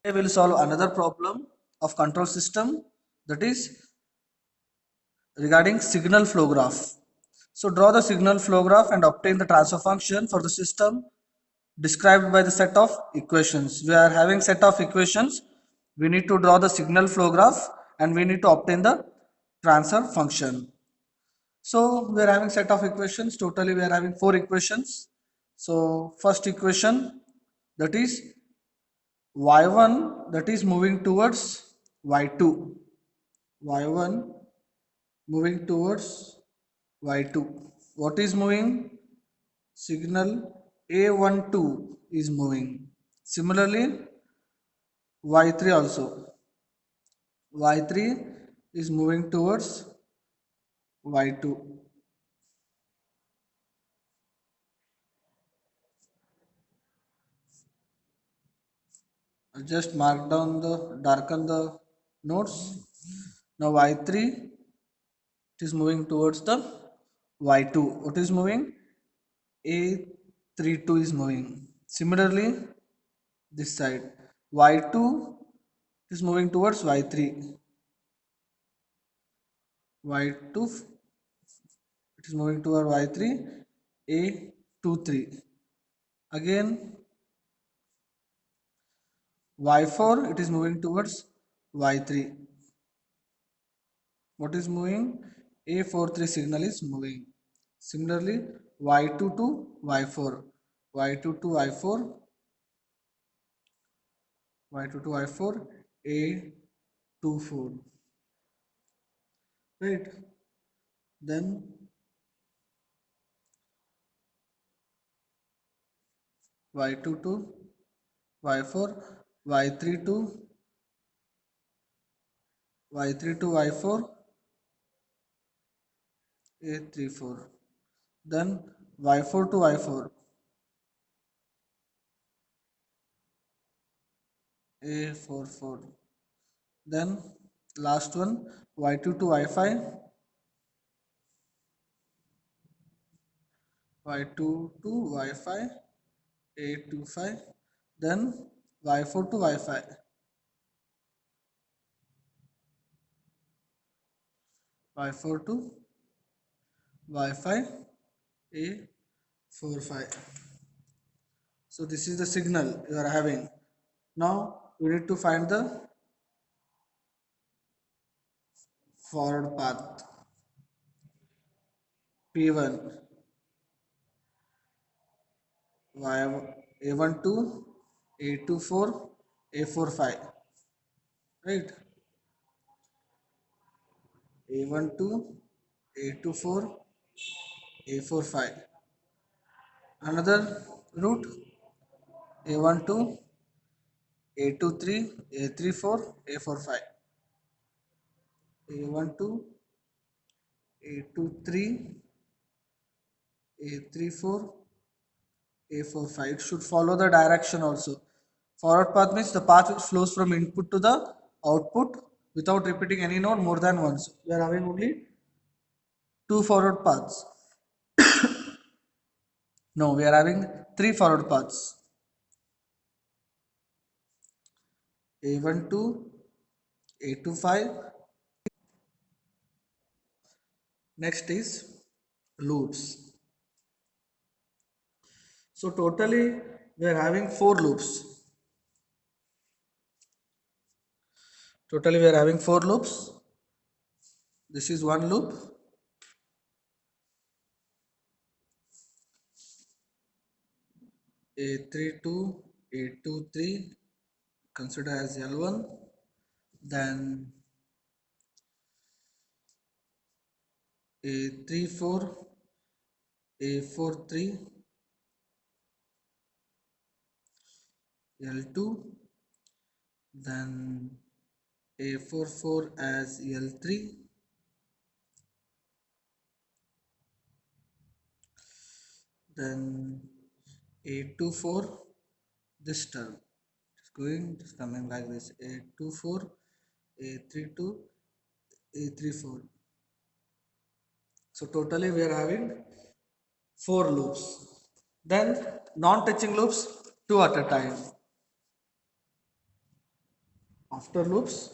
We will solve another problem of control system, that is regarding signal flow graph. So draw the signal flow graph and obtain the transfer function for the system described by the set of equations. We are having set of equations. We need to draw the signal flow graph and we need to obtain the transfer function. So we are having set of equations. Totally we are having four equations. So first equation, that is y1, that is moving towards y2. y1 moving towards y2. What is moving? Signal A12 is moving. Similarly, y3 also. y3 is moving towards y2. I'll just mark down the darken the nodes. Now y3 it is moving towards the y2. What is moving? A32 is moving. Similarly, this side y2 is moving towards y3. y2 it is moving toward y3. A23 again y4 it is moving towards y3. What is moving? A43 signal is moving. Similarly, y2 to y4, y2 to y4, y2 to y4, A24, right? Then y2 to y4, y3 to y3 to y4, A34. Then y4 to y4, A44. Then last one y2 to y5, y2 to y5, A25. Then y4 to y5, y4 to y5, A45. So this is the signal you are having. Now we need to find the forward path. P1, A12, A24, A45, right? A12, A24, A45. Another route A12, A23, A34, A45. A12, A23, A34, A45. It should follow the direction also. Forward path means the path which flows from input to the output without repeating any node more than once. We are having only two forward paths. No, we are having three forward paths. A12, A25. Next is loops. So totally we are having four loops. Totally we are having four loops. This is one loop. A32, A23 consider as L1. Then A34, A43, L2. Then A44 as L3. Then A24, this term just coming like this: A24, A32, A34. So totally we are having four loops. Then non-touching loops two at a time. After loops,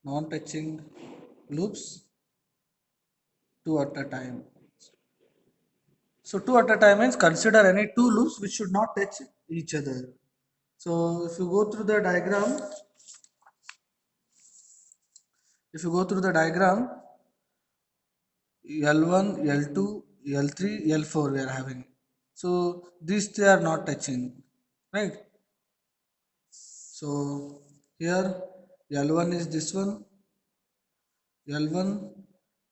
non-touching loops, two at a time. So two at a time means consider any two loops which should not touch each other. So if you go through the diagram, L1, L2, L3, L4 we are having. So these three are not touching, right? So here L1 is this one, L1,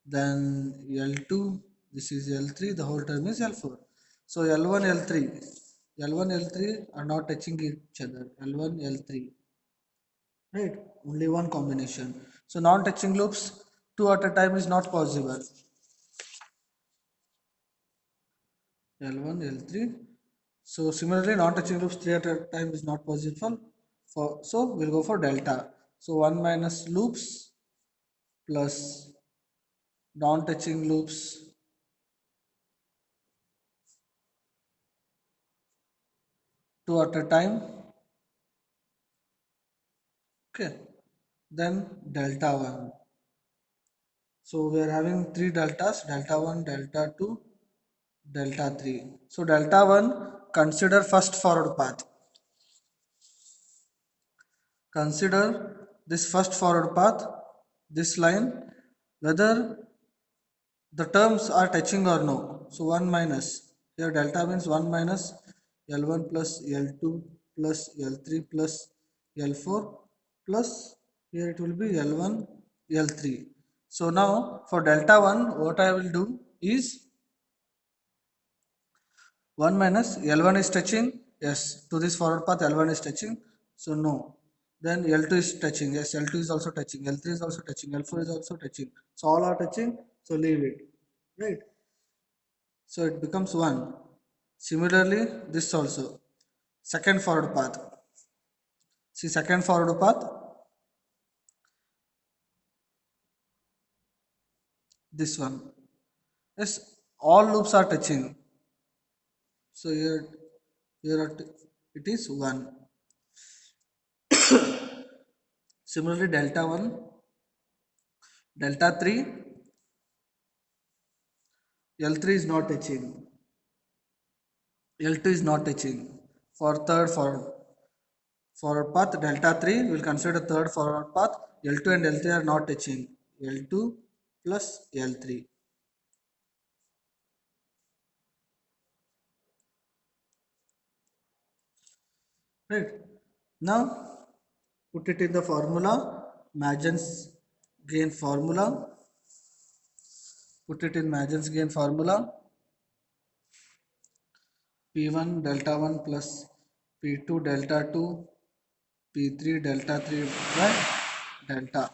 then L2, this is L3, the whole term is L4. So L1, L3, L1, L3 are not touching each other, L1, L3, right? Only one combination. So non-touching loops, two at a time is not possible. L1, L3. So similarly, non-touching loops three at a time is not possible. So we'll go for delta. So 1 minus loops plus non-touching loops two at a time. Okay. Then delta 1. So we are having three deltas, delta 1, delta 2, delta 3. So delta 1, consider first forward path. Consider this first forward path, this line, whether the terms are touching or no. So 1 minus, here delta means 1 minus L1 plus L2 plus L3 plus L4 plus here it will be L1 L3. So now for delta 1 what I will do is 1 minus L1 is touching, yes, to this forward path L1 is touching, so no. Then L2 is touching, yes, L2 is also touching, L3 is also touching, L4 is also touching. So all are touching, so leave it, right? So it becomes 1. Similarly, this also. Second forward path. See, second forward path, this one. Yes, all loops are touching. So it is 1. Similarly, delta 1, delta 3, L3 is not touching. L2 is not touching. For third forward path, delta 3, we will consider third forward path. L2 and L3 are not touching. L2 plus L3. Right. Now put it in the formula, Magen's gain formula. Put it in Magen's gain formula. P1 delta 1 plus P2 delta 2, P3 delta 3 by delta.